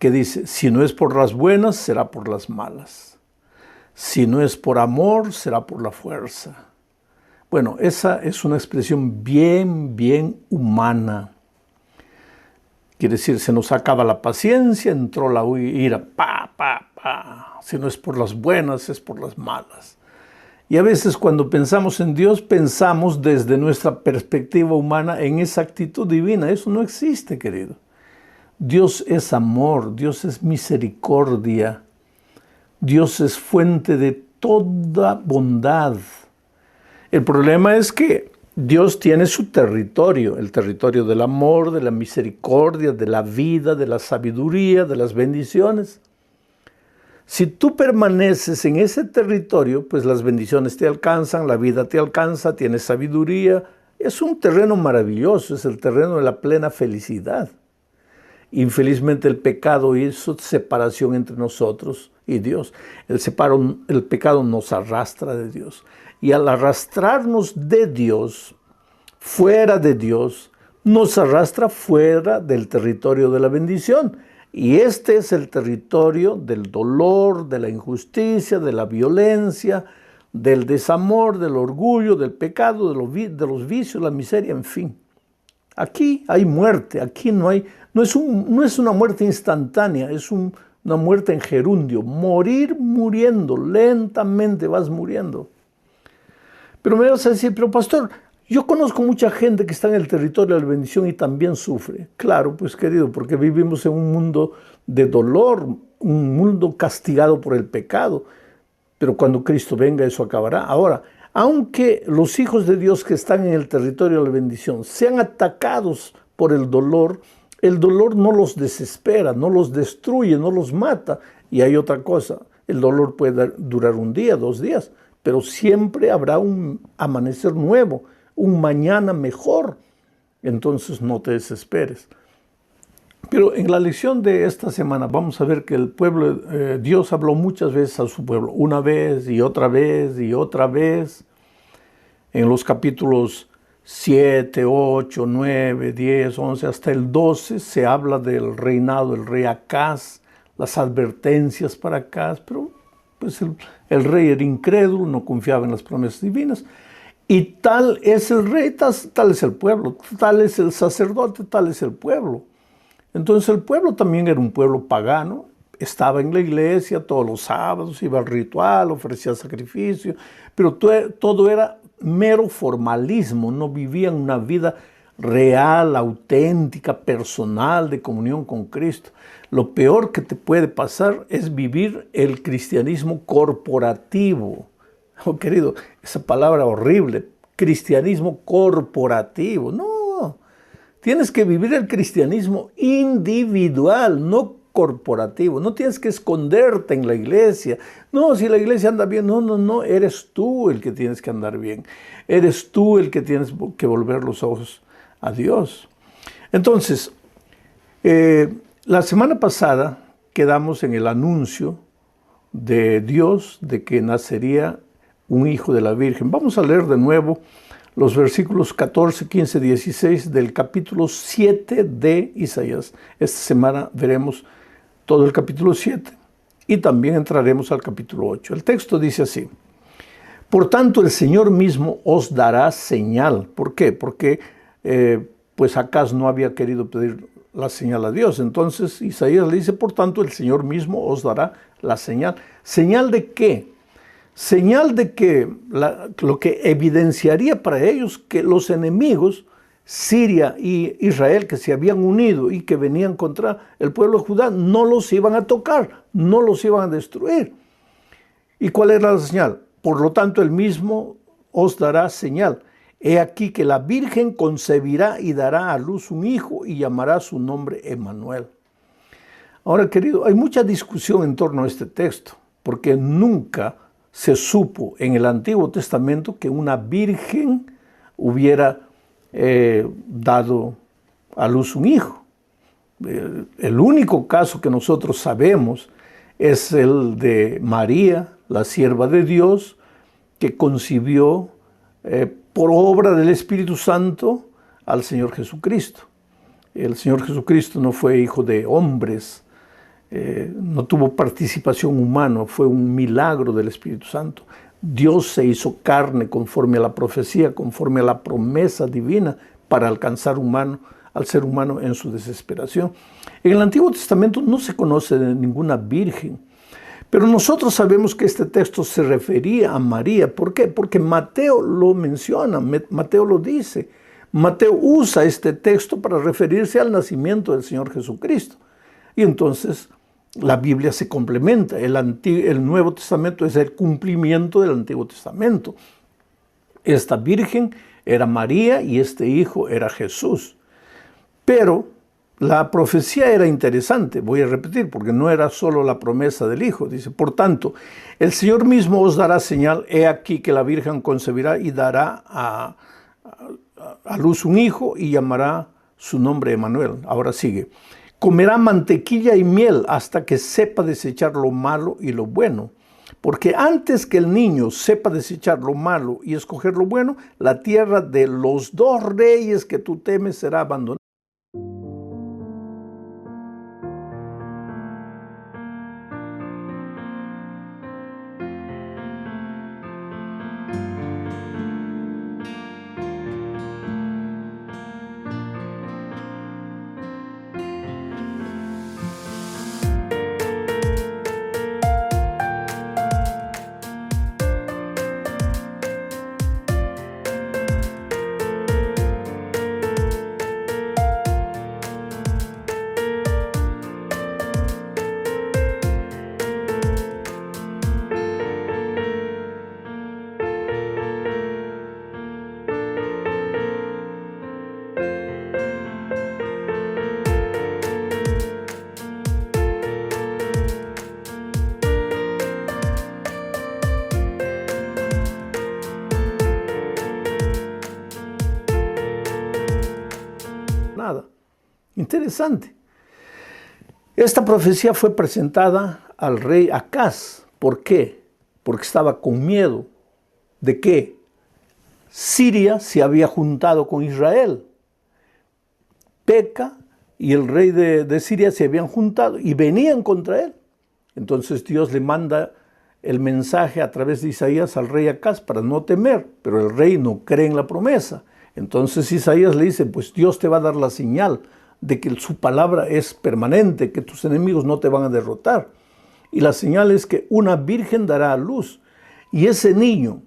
que dice, si no es por las buenas, será por las malas. Si no es por amor, será por la fuerza. Bueno, esa es una expresión bien humana. Quiere decir, se nos acaba la paciencia, entró la ira, Si no es por las buenas, es por las malas. Y a veces cuando pensamos en Dios, pensamos desde nuestra perspectiva humana en esa actitud divina. Eso no existe, querido. Dios es amor, Dios es misericordia, Dios es fuente de toda bondad. El problema es que Dios tiene su territorio, el territorio del amor, de la misericordia, de la vida, de la sabiduría, de las bendiciones. Si tú permaneces en ese territorio, pues las bendiciones te alcanzan, la vida te alcanza, tienes sabiduría. Es un terreno maravilloso, es el terreno de la plena felicidad. Infelizmente el pecado hizo separación entre nosotros y Dios. El pecado nos arrastra de Dios. Y al arrastrarnos de Dios, fuera de Dios, nos arrastra fuera del territorio de la bendición. Y este es el territorio del dolor, de la injusticia, de la violencia, del desamor, del orgullo, del pecado, de los vicios, la miseria, en fin. Aquí hay muerte, aquí no es una muerte instantánea, es una muerte en gerundio, morir muriendo, lentamente vas muriendo. Pero me vas a decir, pero pastor, yo conozco mucha gente que está en el territorio de la bendición y también sufre. Claro, pues querido, porque vivimos en un mundo de dolor, un mundo castigado por el pecado. Pero cuando Cristo venga eso acabará. Ahora, aunque los hijos de Dios que están en el territorio de la bendición sean atacados por el dolor no los desespera, no los destruye, no los mata. Y hay otra cosa, el dolor puede durar un día, 2 días, pero siempre habrá un amanecer nuevo, un mañana mejor. Entonces no te desesperes. Pero en la lección de esta semana vamos a ver que el pueblo, Dios habló muchas veces a su pueblo, una vez y otra vez y otra vez. En los capítulos 7, 8, 9, 10, 11, hasta el 12 se habla del reinado del rey Acaz, las advertencias para Acaz, pero pues el rey era incrédulo, no confiaba en las promesas divinas. Y tal es el rey, tal es el pueblo, tal es el sacerdote, tal es el pueblo. Entonces el pueblo también era un pueblo pagano, estaba en la iglesia todos los sábados, iba al ritual, ofrecía sacrificio, pero todo era mero formalismo, no vivían una vida real, auténtica, personal, de comunión con Cristo. Lo peor que te puede pasar es vivir el cristianismo corporativo. Oh, querido, esa palabra horrible, cristianismo corporativo, no. Tienes que vivir el cristianismo individual, no corporativo. No tienes que esconderte en la iglesia. No, si la iglesia anda bien, no. Eres tú el que tienes que andar bien. Eres tú el que tienes que volver los ojos a Dios. Entonces, la semana pasada quedamos en el anuncio de Dios de que nacería un hijo de la Virgen. Vamos a leer de nuevo los versículos 14, 15, 16 del capítulo 7 de Isaías. Esta semana veremos todo el capítulo 7 y también entraremos al capítulo 8. El texto dice así: por tanto, el Señor mismo os dará señal. ¿Por qué? Porque pues Acaz no había querido pedir la señal a Dios. Entonces Isaías le dice, por tanto, el Señor mismo os dará la señal. ¿Señal de qué? Señal de que lo que evidenciaría para ellos que los enemigos, Siria y Israel, que se habían unido y que venían contra el pueblo de Judá, no los iban a tocar, no los iban a destruir. ¿Y cuál era la señal? Por lo tanto, él mismo os dará señal. He aquí que la Virgen concebirá y dará a luz un hijo y llamará su nombre Emmanuel. Ahora, querido, hay mucha discusión en torno a este texto, porque nunca se supo en el Antiguo Testamento que una virgen hubiera dado a luz un hijo. El único caso que nosotros sabemos es el de María, la sierva de Dios, que concibió por obra del Espíritu Santo al Señor Jesucristo. El Señor Jesucristo no fue hijo de hombres, no tuvo participación humana, fue un milagro del Espíritu Santo. Dios se hizo carne conforme a la profecía, conforme a la promesa divina para alcanzar al ser humano en su desesperación. En el Antiguo Testamento no se conoce de ninguna virgen, pero nosotros sabemos que este texto se refería a María. ¿Por qué? Porque Mateo lo menciona, Mateo lo dice. Mateo usa este texto para referirse al nacimiento del Señor Jesucristo. Y entonces la Biblia se complementa. El Nuevo Testamento es el cumplimiento del Antiguo Testamento. Esta virgen era María y este hijo era Jesús. Pero la profecía era interesante, voy a repetir, porque no era solo la promesa del hijo. Dice, por tanto, el Señor mismo os dará señal, he aquí que la Virgen concebirá y dará a luz un hijo y llamará su nombre Emmanuel. Ahora sigue. Comerá mantequilla y miel hasta que sepa desechar lo malo y lo bueno. Porque antes que el niño sepa desechar lo malo y escoger lo bueno, la tierra de los dos reyes que tú temes será abandonada. Interesante. Esta profecía fue presentada al rey Acaz. ¿Por qué? Porque estaba con miedo de que Siria se había juntado con Israel. Peca y el rey de Siria se habían juntado y venían contra él. Entonces Dios le manda el mensaje a través de Isaías al rey Acaz para no temer, pero el rey no cree en la promesa. Entonces Isaías le dice, pues Dios te va a dar la señal de que su palabra es permanente, que tus enemigos no te van a derrotar. Y la señal es que una virgen dará a luz. Y ese niño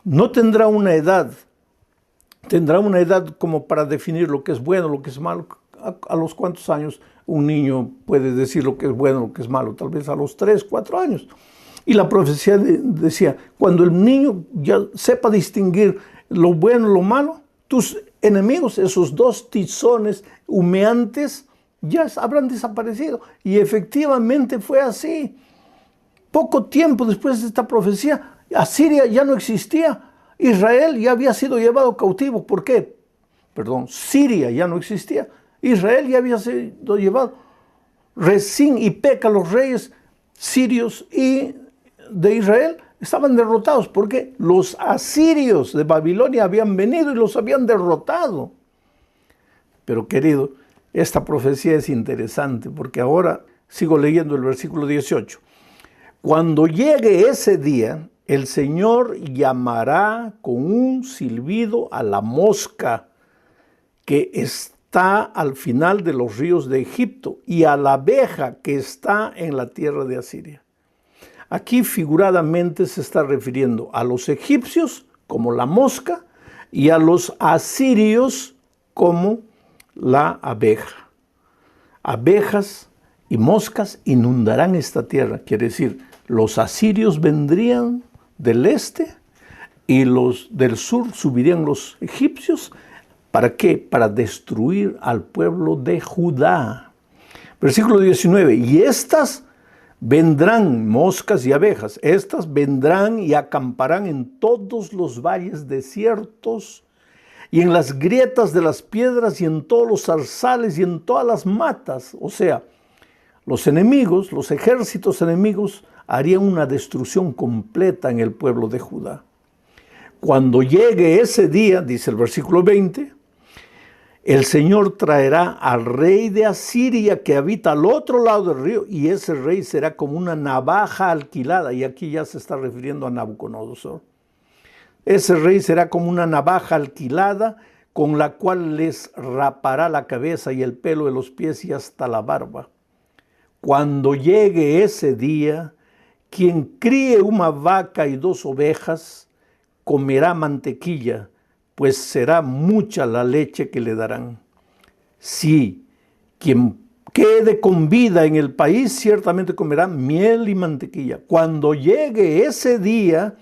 no tendrá una edad como para definir lo que es bueno, lo que es malo. ¿A los cuántos años un niño puede decir lo que es bueno, lo que es malo? Tal vez a los 3, 4 años. Y la profecía decía, cuando el niño ya sepa distinguir lo bueno y lo malo, tus enemigos, esos dos tizones humeantes, ya habrán desaparecido. Y efectivamente fue así. Poco tiempo después de esta profecía, Asiria ya no existía. Israel ya había sido llevado cautivo. ¿Por qué? Siria ya no existía. Israel ya había sido llevado. Rezín y Peca, los reyes sirios y de Israel, estaban derrotados porque los asirios de Babilonia habían venido y los habían derrotado. Pero querido, esta profecía es interesante porque ahora sigo leyendo el versículo 18. Cuando llegue ese día, el Señor llamará con un silbido a la mosca que está al final de los ríos de Egipto y a la abeja que está en la tierra de Asiria. Aquí figuradamente se está refiriendo a los egipcios como la mosca y a los asirios como la abeja. Abejas y moscas inundarán esta tierra. Quiere decir, los asirios vendrían del este y los del sur subirían los egipcios. ¿Para qué? Para destruir al pueblo de Judá. Versículo 19. Y estas vendrán, moscas y abejas, estas vendrán y acamparán en todos los valles desiertos y en las grietas de las piedras y en todos los zarzales y en todas las matas. O sea, los enemigos, los ejércitos enemigos harían una destrucción completa en el pueblo de Judá. Cuando llegue ese día, dice el versículo 20, El Señor traerá al rey de Asiria que habita al otro lado del río, y ese rey será como una navaja alquilada. Y aquí ya se está refiriendo a Nabucodonosor. Ese rey será como una navaja alquilada, con la cual les rapará la cabeza y el pelo de los pies y hasta la barba. Cuando llegue ese día, quien críe una vaca y 2 ovejas, comerá mantequilla, pues será mucha la leche que le darán. Sí, quien quede con vida en el país ciertamente comerá miel y mantequilla. Cuando llegue ese día,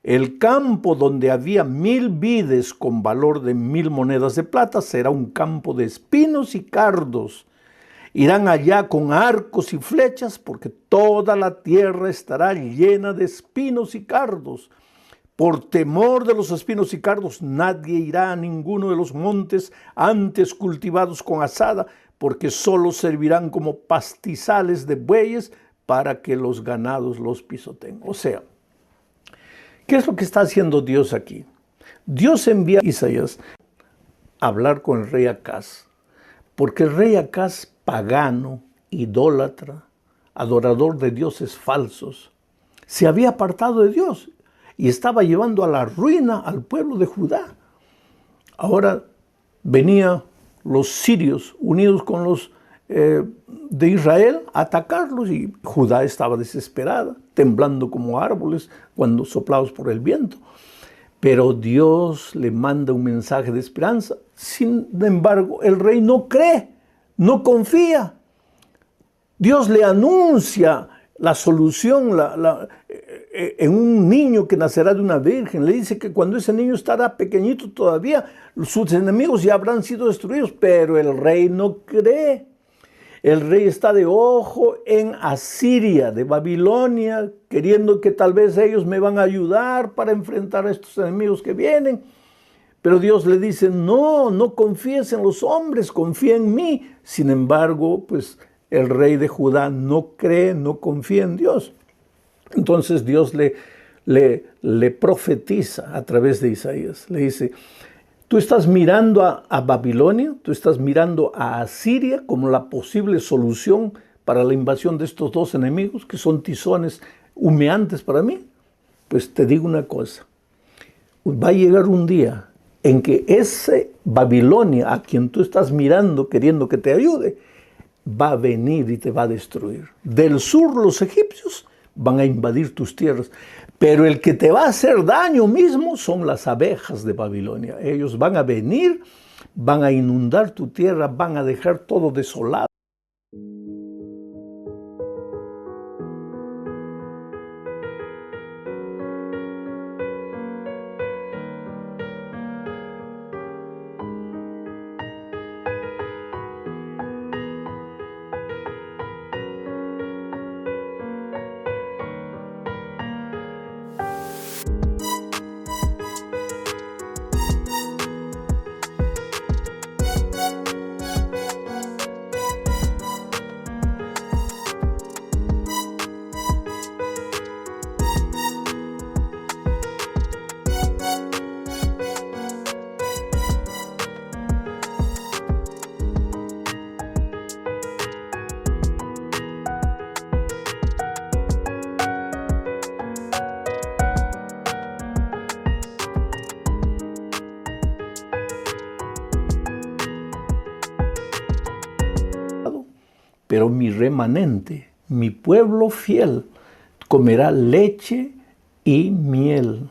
el campo donde había 1000 vides con valor de 1000 monedas de plata será un campo de espinos y cardos. Irán allá con arcos y flechas, porque toda la tierra estará llena de espinos y cardos. Por temor de los espinos y cardos, nadie irá a ninguno de los montes antes cultivados con azada, porque solo servirán como pastizales de bueyes para que los ganados los pisoteen. O sea, ¿qué es lo que está haciendo Dios aquí? Dios envía a Isaías a hablar con el rey Acaz, porque el rey Acaz, pagano, idólatra, adorador de dioses falsos, se había apartado de Dios y estaba llevando a la ruina al pueblo de Judá. Ahora venían los sirios unidos con los de Israel a atacarlos, y Judá estaba desesperada, temblando como árboles cuando soplados por el viento. Pero Dios le manda un mensaje de esperanza. Sin embargo, el rey no cree, no confía. Dios le anuncia la solución en un niño que nacerá de una virgen. Le dice que cuando ese niño estará pequeñito todavía, sus enemigos ya habrán sido destruidos, pero el rey no cree. El rey está de ojo en Asiria, de Babilonia, queriendo que tal vez ellos me van a ayudar para enfrentar a estos enemigos que vienen. Pero Dios le dice, no confíes en los hombres, confía en mí. Sin embargo, pues el rey de Judá no cree, no confía en Dios. Entonces Dios le profetiza a través de Isaías. Le dice, tú estás mirando a Babilonia, tú estás mirando a Asiria como la posible solución para la invasión de estos 2 enemigos, que son tizones humeantes para mí. Pues te digo una cosa, va a llegar un día en que ese Babilonia a quien tú estás mirando, queriendo que te ayude, va a venir y te va a destruir. Del sur los egipcios van a invadir tus tierras, pero el que te va a hacer daño mismo son las abejas de Babilonia. Ellos van a venir, van a inundar tu tierra, van a dejar todo desolado. Pero mi remanente, mi pueblo fiel, comerá leche y miel.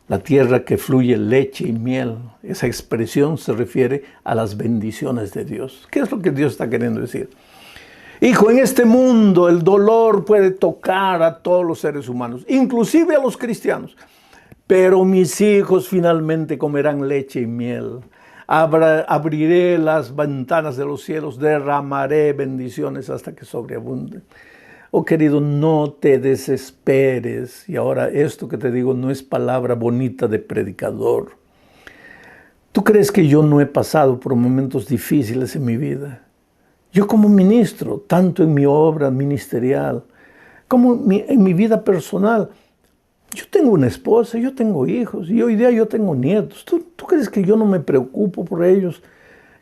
La tierra que fluye leche y miel. Esa expresión se refiere a las bendiciones de Dios. ¿Qué es lo que Dios está queriendo decir? Hijo, en este mundo el dolor puede tocar a todos los seres humanos, inclusive a los cristianos. Pero mis hijos finalmente comerán leche y miel. Abriré las ventanas de los cielos, derramaré bendiciones hasta que sobreabunden. Oh querido, no te desesperes. Y ahora esto que te digo no es palabra bonita de predicador. ¿Tú crees que yo no he pasado por momentos difíciles en mi vida? Yo como ministro, tanto en mi obra ministerial como en mi vida personal, yo tengo una esposa, yo tengo hijos y hoy día yo tengo nietos. ¿Tú crees que yo no me preocupo por ellos?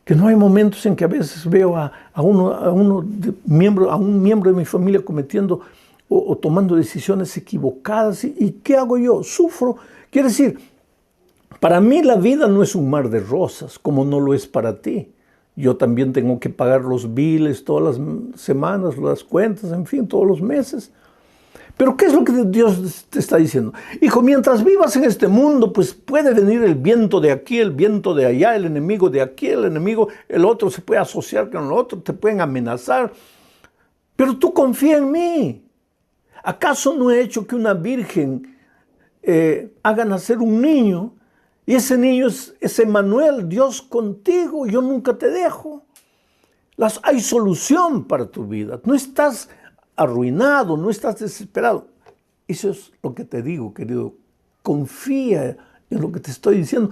Que no hay momentos en que a veces veo a un miembro de mi familia cometiendo o tomando decisiones equivocadas. ¿Y qué hago yo? Sufro. Quiere decir, para mí la vida no es un mar de rosas, como no lo es para ti. Yo también tengo que pagar los biles todas las semanas, las cuentas, en fin, todos los meses. Pero ¿qué es lo que Dios te está diciendo? Hijo, mientras vivas en este mundo, pues puede venir el viento de aquí, el viento de allá, el enemigo de aquí, el enemigo, el otro se puede asociar con el otro, te pueden amenazar. Pero tú confía en mí. ¿Acaso no he hecho que una virgen haga nacer un niño? Y ese niño es Emmanuel, Dios contigo, yo nunca te dejo. Hay solución para tu vida. No estás arruinado, no estás desesperado. Eso es lo que te digo, querido. Confía en lo que te estoy diciendo,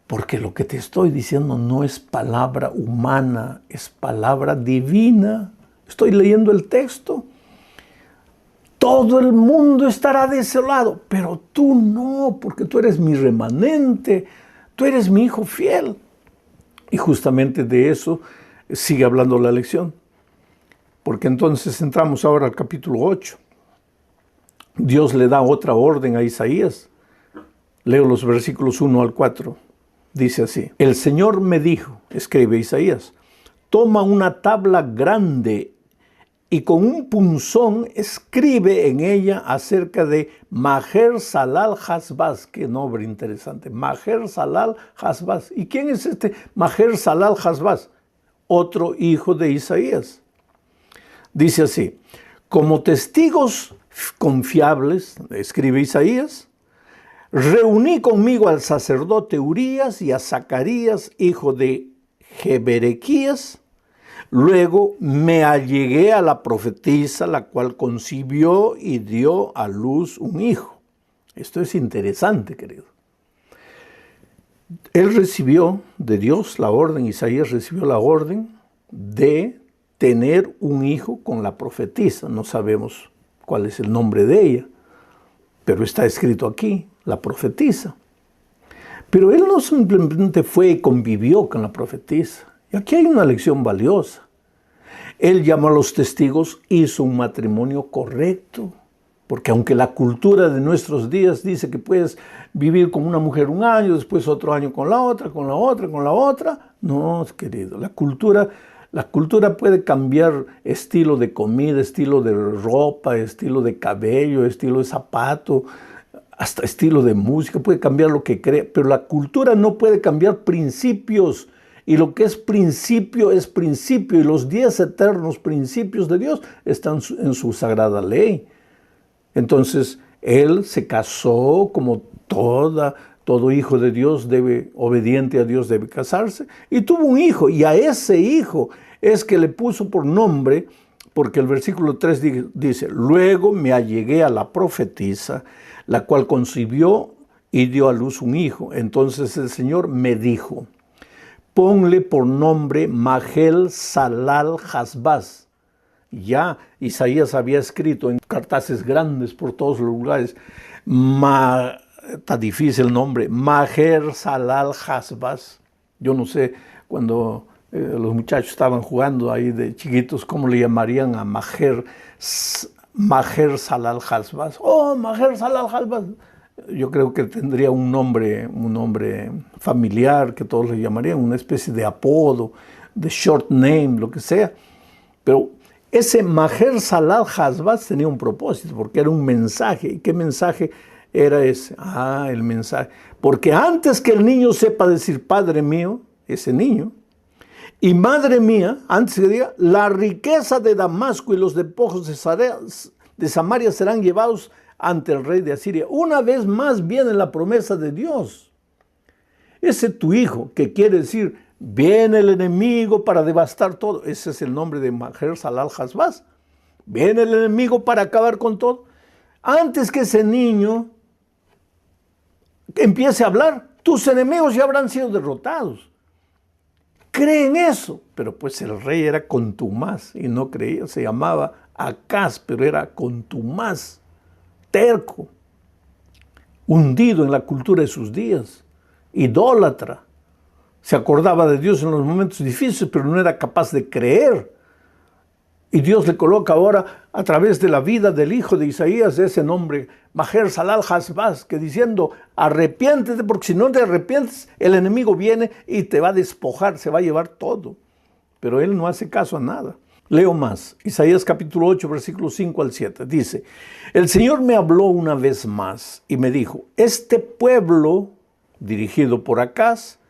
porque lo que te estoy diciendo no es palabra humana, es palabra divina. Estoy leyendo el texto. Todo el mundo estará desolado, pero tú no, porque tú eres mi remanente, tú eres mi hijo fiel. Y justamente de eso sigue hablando la lección. Porque entonces entramos ahora al capítulo 8. Dios le da otra orden a Isaías. Leo los versículos 1 al 4. Dice así: el Señor me dijo, escribe Isaías, toma una tabla grande y con un punzón escribe en ella acerca de Maher-Salal-Hasbaz. Qué nombre interesante, Maher-Salal-Hasbaz. ¿Y quién es este Maher-Salal-Hasbaz? Otro hijo de Isaías. Dice así: como testigos confiables, escribe Isaías, reuní conmigo al sacerdote Urías y a Zacarías, hijo de Jeberequías. Luego me allegué a la profetisa, la cual concibió y dio a luz un hijo. Esto es interesante, querido. Él recibió de Dios la orden, Isaías recibió la orden de tener un hijo con la profetisa. No sabemos cuál es el nombre de ella, pero está escrito aquí, la profetisa. Pero él no simplemente fue y convivió con la profetisa. Y aquí hay una lección valiosa. Él llamó a los testigos, hizo un matrimonio correcto. Porque aunque la cultura de nuestros días dice que puedes vivir con una mujer un año, después otro año con la otra, con la otra, con la otra. No, querido, la cultura puede cambiar estilo de comida, estilo de ropa, estilo de cabello, estilo de zapato, hasta estilo de música, puede cambiar lo que cree, pero la cultura no puede cambiar principios. Y lo que es principio, y los 10 eternos principios de Dios están en su sagrada ley. Entonces, él se casó como todo hijo de Dios obediente a Dios debe casarse, y tuvo un hijo, y a ese hijo es que le puso por nombre, porque el versículo 3 dice, luego me allegué a la profetisa, la cual concibió y dio a luz un hijo. Entonces el Señor me dijo, ponle por nombre Maher-Salal-Hasbaz. Ya Isaías había escrito en cartaces grandes por todos los lugares, está difícil el nombre, Maher-Salal-Hasbaz. Yo no sé, cuando los muchachos estaban jugando ahí de chiquitos, ¿cómo le llamarían a Maher-Salal-Hasbaz? Oh, Maher-Salal-Hasbaz. Yo creo que tendría un nombre familiar que todos le llamarían, una especie de apodo, de short name, lo que sea. Pero ese Maher-Salal-Hasbaz tenía un propósito, porque era un mensaje. ¿Y qué mensaje era ese? El mensaje. Porque antes que el niño sepa decir Padre mío, ese niño, y Madre mía, antes que diga, la riqueza de Damasco y los despojos de Samaria serán llevados ante el rey de Asiria. Una vez más viene la promesa de Dios. Ese tu hijo, que quiere decir, viene el enemigo para devastar todo. Ese es el nombre de Maher-Salal-Hasbaz. Viene el enemigo para acabar con todo. Antes que ese niño empiece a hablar, tus enemigos ya habrán sido derrotados. Cree en eso. Pero pues el rey era contumaz y no creía. Se llamaba Acaz, pero era contumaz, terco, hundido en la cultura de sus días, idólatra. Se acordaba de Dios en los momentos difíciles, pero no era capaz de creer. Y Dios le coloca ahora, a través de la vida del hijo de Isaías, ese nombre, Maher Salal Hasbaz, que diciendo, arrepiéntete, porque si no te arrepientes, el enemigo viene y te va a despojar, se va a llevar todo. Pero él no hace caso a nada. Leo más, Isaías capítulo 8, versículos 5 al 7, dice, el Señor me habló una vez más y me dijo, este pueblo, dirigido por Acaz,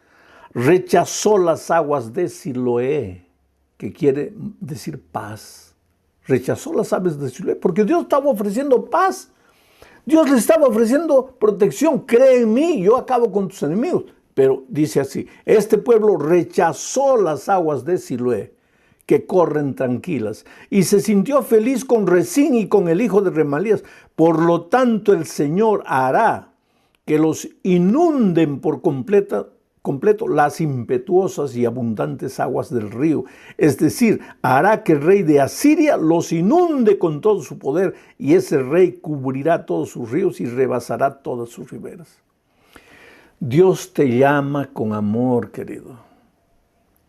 rechazó las aguas de Siloé, que quiere decir paz. Rechazó las aguas de Siloé, porque Dios estaba ofreciendo paz. Dios le estaba ofreciendo protección. Cree en mí, yo acabo con tus enemigos. Pero dice así, este pueblo rechazó las aguas de Siloé, que corren tranquilas, y se sintió feliz con Rezín y con el hijo de Remalías. Por lo tanto, el Señor hará que los inunden por completo las impetuosas y abundantes aguas del río. Es decir, hará que el rey de Asiria los inunde con todo su poder, y ese rey cubrirá todos sus ríos y rebasará todas sus riberas. Dios te llama con amor, querido.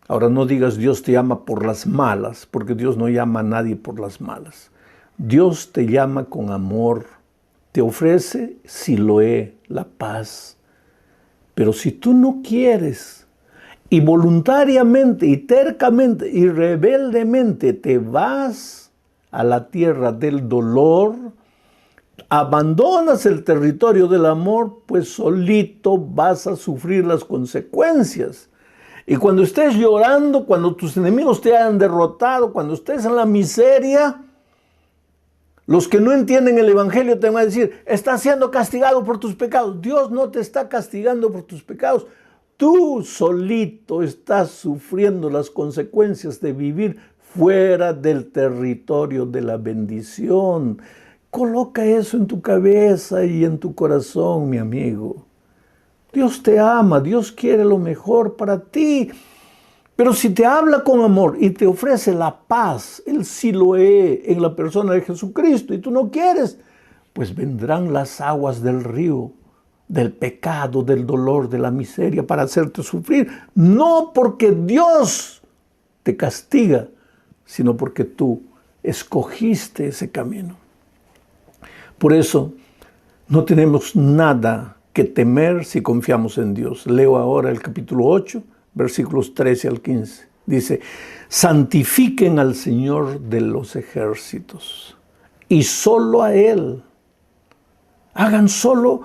Ahora no digas Dios te llama por las malas, porque Dios no llama a nadie por las malas. Dios te llama con amor, te ofrece Siloé, la paz. Pero si tú no quieres y voluntariamente y tercamente y rebeldemente te vas a la tierra del dolor, abandonas el territorio del amor, pues solito vas a sufrir las consecuencias. Y cuando estés llorando, cuando tus enemigos te hayan derrotado, cuando estés en la miseria, los que no entienden el evangelio te van a decir, estás siendo castigado por tus pecados. Dios no te está castigando por tus pecados. Tú solito estás sufriendo las consecuencias de vivir fuera del territorio de la bendición. Coloca eso en tu cabeza y en tu corazón, mi amigo. Dios te ama, Dios quiere lo mejor para ti. Pero si te habla con amor y te ofrece la paz, el Siloé en la persona de Jesucristo, y tú no quieres, pues vendrán las aguas del río, del pecado, del dolor, de la miseria, para hacerte sufrir. No porque Dios te castiga, sino porque tú escogiste ese camino. Por eso no tenemos nada que temer si confiamos en Dios. Leo ahora el capítulo 8, versículos 13 al 15. Dice, santifiquen al Señor de los ejércitos y solo a Él. Hagan solo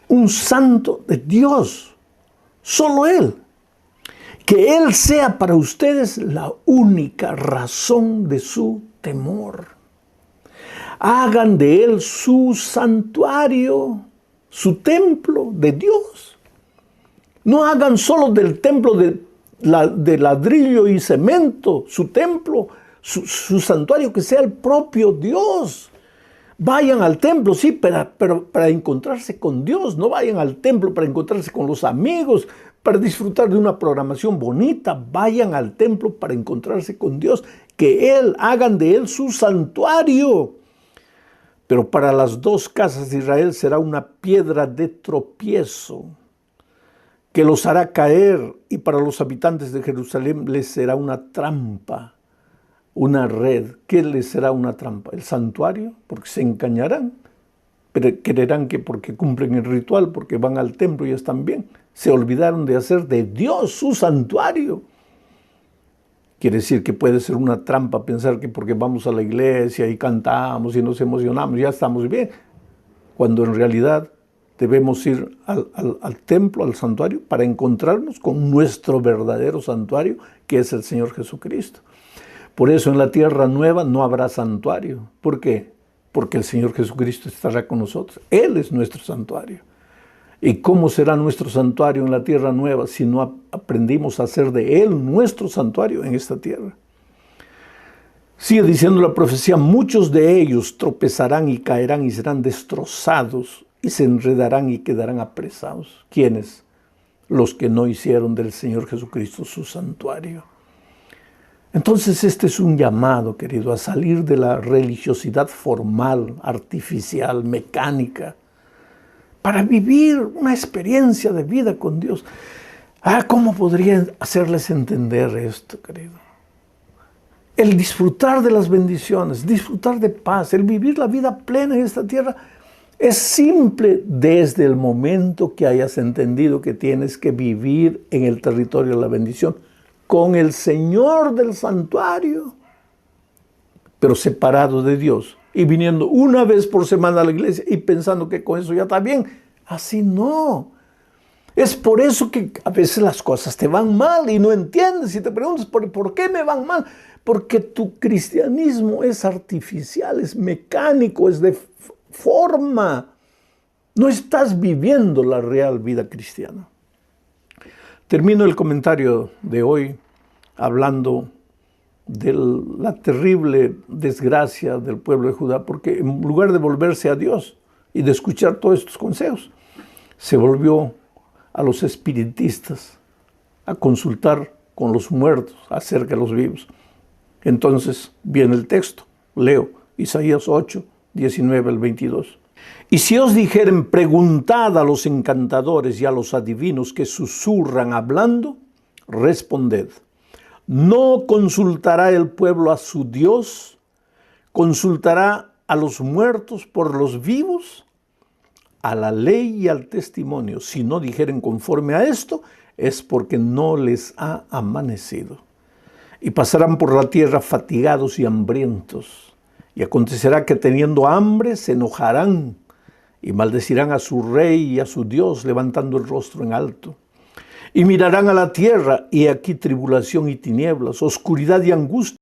un santo de Dios, solo Él. Que Él sea para ustedes la única razón de su temor. Hagan de Él su santuario, su templo de Dios. No hagan solo del templo de ladrillo y cemento, su templo, su santuario, que sea el propio Dios. Vayan al templo, sí, pero para encontrarse con Dios. No vayan al templo para encontrarse con los amigos, para disfrutar de una programación bonita. Vayan al templo para encontrarse con Dios. Que hagan de Él su santuario. Pero para las dos casas de Israel será una piedra de tropiezo que los hará caer, y para los habitantes de Jerusalén les será una trampa, una red. ¿Qué les será una trampa? El santuario, porque se engañarán, pero creerán que porque cumplen el ritual, porque van al templo y están bien, se olvidaron de hacer de Dios su santuario. Quiere decir que puede ser una trampa pensar que porque vamos a la iglesia y cantamos y nos emocionamos, ya estamos bien, cuando en realidad debemos ir al templo, al santuario, para encontrarnos con nuestro verdadero santuario, que es el Señor Jesucristo. Por eso en la tierra nueva no habrá santuario. ¿Por qué? Porque el Señor Jesucristo estará con nosotros. Él es nuestro santuario. ¿Y cómo será nuestro santuario en la tierra nueva si no aprendimos a hacer de Él nuestro santuario en esta tierra? Sigue diciendo la profecía, muchos de ellos tropezarán y caerán y serán destrozados y se enredarán y quedarán apresados. ¿Quiénes? Los que no hicieron del Señor Jesucristo su santuario. Entonces este es un llamado, querido, a salir de la religiosidad formal, artificial, mecánica, para vivir una experiencia de vida con Dios. ¿Cómo podría hacerles entender esto, querido? El disfrutar de las bendiciones, disfrutar de paz, el vivir la vida plena en esta tierra, es simple desde el momento que hayas entendido que tienes que vivir en el territorio de la bendición con el Señor del santuario, pero separado de Dios y viniendo una vez por semana a la iglesia y pensando que con eso ya está bien. Así no. Es por eso que a veces las cosas te van mal y no entiendes y te preguntas, ¿por qué me van mal? Porque tu cristianismo es artificial, es mecánico, es de forma. No estás viviendo la real vida cristiana. Termino el comentario de hoy hablando de la terrible desgracia del pueblo de Judá, porque en lugar de volverse a Dios y de escuchar todos estos consejos, se volvió a los espiritistas a consultar con los muertos acerca de los vivos. Entonces viene el texto, leo Isaías 8, 19 al 22. Y si os dijeren, preguntad a los encantadores y a los adivinos que susurran hablando, responded, ¿no consultará el pueblo a su Dios? ¿Consultará a los muertos por los vivos? A la ley y al testimonio, si no dijeren conforme a esto, es porque no les ha amanecido. Y pasarán por la tierra fatigados y hambrientos. Y acontecerá que teniendo hambre se enojarán y maldecirán a su rey y a su Dios, levantando el rostro en alto. Y mirarán a la tierra, y aquí tribulación y tinieblas, oscuridad y angustia.